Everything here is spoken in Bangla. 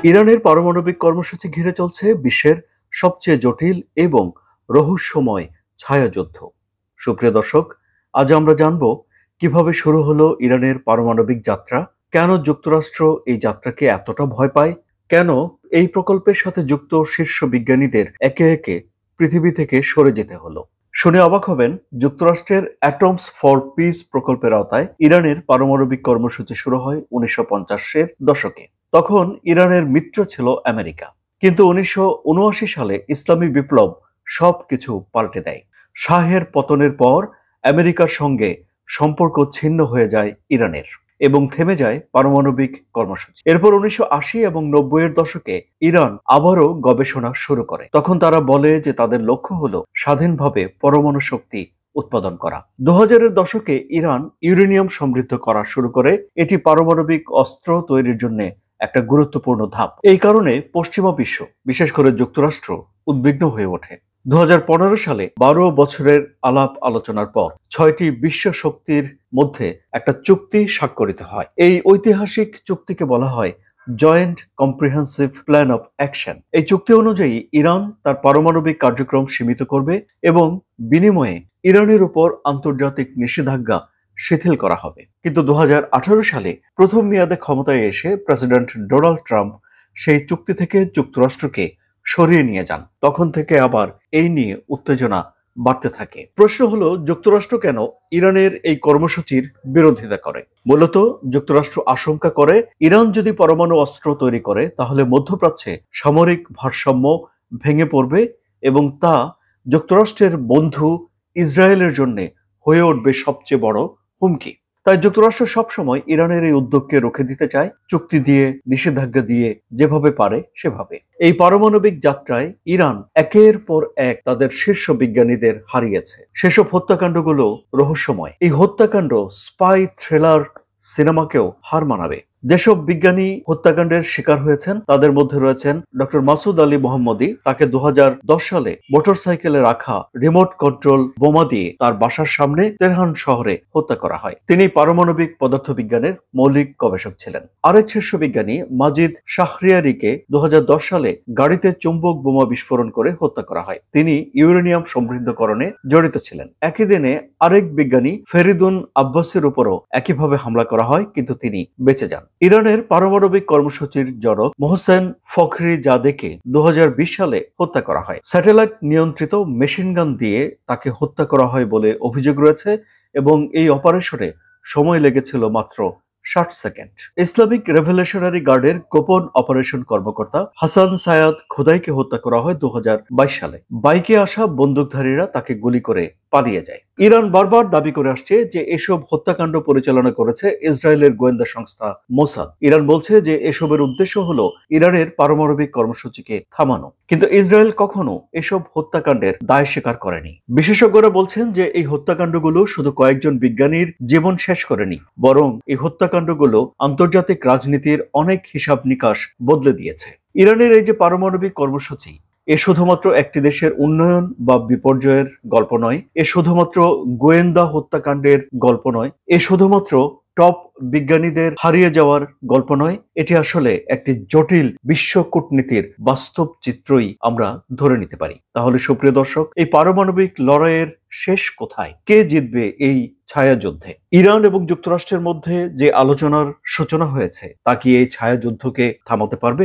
ইরানের পারমাণবিক কর্মসূচি ঘিরে চলছে বিশ্বের সবচেয়ে জটিল এবং রহস্যময় ছায়াযুদ্ধ। সুপ্রিয় দর্শক, আজ আমরা জানব কিভাবে শুরু হলো ইরানের পারমাণবিক যাত্রা, কেন যুক্তরাষ্ট্র এই যাত্রাকে এতটা ভয় পায়, কেন এই প্রকল্পের সাথে যুক্ত শীর্ষ বিজ্ঞানীদের একে একে পৃথিবী থেকে সরে যেতে হলো। শুনে অবাক হবেন, যুক্তরাষ্ট্রের অ্যাটমস ফর পিস প্রকল্পের আওতায় ইরানের পারমাণবিক কর্মসূচি শুরু হয় 1950-এর দশকে। তখন ইরানের মিত্র ছিল আমেরিকা, কিন্তু 1979 সালে ইসলামী বিপ্লব সবকিছু পাল্টে দেয়। শাহের পতনের পর আমেরিকার সঙ্গে সম্পর্ক ছিন্ন হয়ে যায় ইরানের এবং থেমে যায় পারমাণবিক কর্মসূচি। এরপর 1980 এবং 90-এর দশকে ইরান আবারও গবেষণা শুরু করে। তখন তারা বলে যে তাদের লক্ষ্য হলো স্বাধীনভাবে পরমাণু শক্তি উৎপাদন করা। 2000-এর দশকে ইরান ইউরেনিয়াম সমৃদ্ধ করা শুরু করে। এটি পারমাণবিক অস্ত্র তৈরির জন্য একটা গুরুত্বপূর্ণ ধাপ। এই কারণে পশ্চিমা বিশ্ব, বিশেষ করে যুক্তরাষ্ট্র, উদ্বিগ্ন হয়ে ওঠে। 2015 সালে 12 বছরের আলাপ আলোচনার পর 6টি বিশ্ব শক্তির মধ্যে একটা চুক্তি স্বাক্ষরিত হয়। এই ঐতিহাসিক চুক্তিকে বলা হয় joint comprehensive plan of action. এই চুক্তি অনুযায়ী ইরান তার পারমাণবিক কার্যক্রম সীমিত করবে এবং বিনিময়ে ইরানের উপর আন্তর্জাতিক নিষেধাজ্ঞা শিথিল করা হবে। কিন্তু 2018 সালে প্রথম মেয়াদে ক্ষমতায় এসে প্রেসিডেন্ট ডোনাল্ড ট্রাম্প সেই চুক্তি থেকে যুক্তরাষ্ট্রকে সরিয়ে নিয়ে যান। তখন থেকে আবার এই নিয়ে উত্তেজনা বাড়তে থাকে। প্রশ্ন হলো, যুক্তরাষ্ট্র কেন ইরানের এই কর্মসূচির বিরোধিতা করে? মূলত যুক্তরাষ্ট্র আশঙ্কা করে, ইরান যদি পরমাণু অস্ত্র তৈরি করে তাহলে মধ্যপ্রাচ্যে সামরিক ভারসাম্য ভেঙে পড়বে এবং তা যুক্তরাষ্ট্রের বন্ধু ইসরায়েলের জন্য হয়ে উঠবে সবচেয়ে বড় হুমকি। তাই যুক্তরাষ্ট্র সবসময় ইরানের এই উদ্যোগকে রুখে দিতে চায়, চুক্তি দিয়ে, নিষেধাজ্ঞা দিয়ে, যেভাবে পারে সেভাবে। এই পারমাণবিক যাত্রায় ইরান একের পর এক তাদের শীর্ষ বিজ্ঞানীদের হারিয়েছে। সেসব হত্যাকাণ্ডগুলো রহস্যময়। এই হত্যাকাণ্ড স্পাই থ্রিলার সিনেমাকেও হার মানাবে। যেসব বিজ্ঞানী হত্যাকাণ্ডের শিকার হয়েছেন তাদের মধ্যে রয়েছেন ডক্টর মাসুদ আলী মোহাম্মদী। তাকে 2010 সালে মোটরসাইকেলে রাখা রিমোট কন্ট্রোল বোমা দিয়ে তার বাসার সামনে তেহরান শহরে হত্যা করা হয়। তিনি পারমাণবিক পদার্থবিজ্ঞানের মৌলিক গবেষক ছিলেন। আরেক শীর্ষ বিজ্ঞানী মাজিদ শাহরিয়ারিকে 2010 সালে গাড়িতে চুম্বক বোমা বিস্ফোরণ করে হত্যা করা হয়। তিনি ইউরেনিয়াম সমৃদ্ধকরণে জড়িত ছিলেন। একই দিনে আরেক বিজ্ঞানী ফেরিদুন আব্বাসের উপরও একইভাবে হামলা করা হয়, কিন্তু তিনি বেঁচে যান। ইরানের পারমাণবিক কর্মসূচির জনক মোহসেন ফখরিজাদেকে 2020 সালে হত্যা করা হয়। স্যাটেলাইট নিয়ন্ত্রিত মেশিনগান দিয়ে তাকে হত্যা করা হয় বলে অভিযোগ রয়েছে এবং এই অপারেশনে সময় লেগেছিল মাত্র 60 সেকেন্ড। ইসলামিক রেভলিউশনারি গার্ডের গোপন অপারেশন কর্মকর্তা হাসান সায়াদ খোদাইকে হত্যা করা হয় 2022 সালে। বাইকে আসা বন্দুকধারীরা তাকে গুলি করে পালিয়ে যায়। ইরান বারবার দাবি করে আসছে যে এসব হত্যাকাণ্ড পরিচালনা করেছে ইসরায়েলের গোয়েন্দা সংস্থা মোসাদ। ইরান বলছে যে এসবের উদ্দেশ্য হলো ইরানের পারমাণবিক কর্মসূচিকে থামানো। কিন্তু ইসরায়েল কখনো এসব হত্যাকাণ্ডের দায় স্বীকার করেনি। বিশেষজ্ঞরা বলছেন যে এই হত্যাকাণ্ডগুলো শুধু কয়েকজন বিজ্ঞানীর জীবন শেষ করেনি, বরং এই হত্যাকাণ্ডগুলো আন্তর্জাতিক রাজনীতির অনেক হিসাব নিকাশ বদলে দিয়েছে। ইরানের এই যে পারমাণবিক কর্মসূচি, এ শুধুমাত্র একটি দেশের উন্নয়ন বা বিপর্যয়ের গল্প নয়, এ শুধুমাত্র গোয়েন্দা হত্যাকাণ্ডের গল্প নয়, এ শুধুমাত্র টপ বিজ্ঞানীদের হারিয়ে যাওয়ার গল্প নয়, এটি আসলে একটি জটিল বিশ্ব কূটনীতির বাস্তব চিত্রই আমরা ধরে নিতে পারি। তাহলে সুপ্রিয় দর্শক, এই পারমাণবিক লড়াইয়ের শেষ কোথায়? কে জিতবে এই ছায়াযুদ্ধে? ইরান এবং যুক্তরাষ্ট্রের মধ্যে যে আলোচনার সূচনা হয়েছে তা কি এই ছায়াযুদ্ধকে থামাতে পারবে?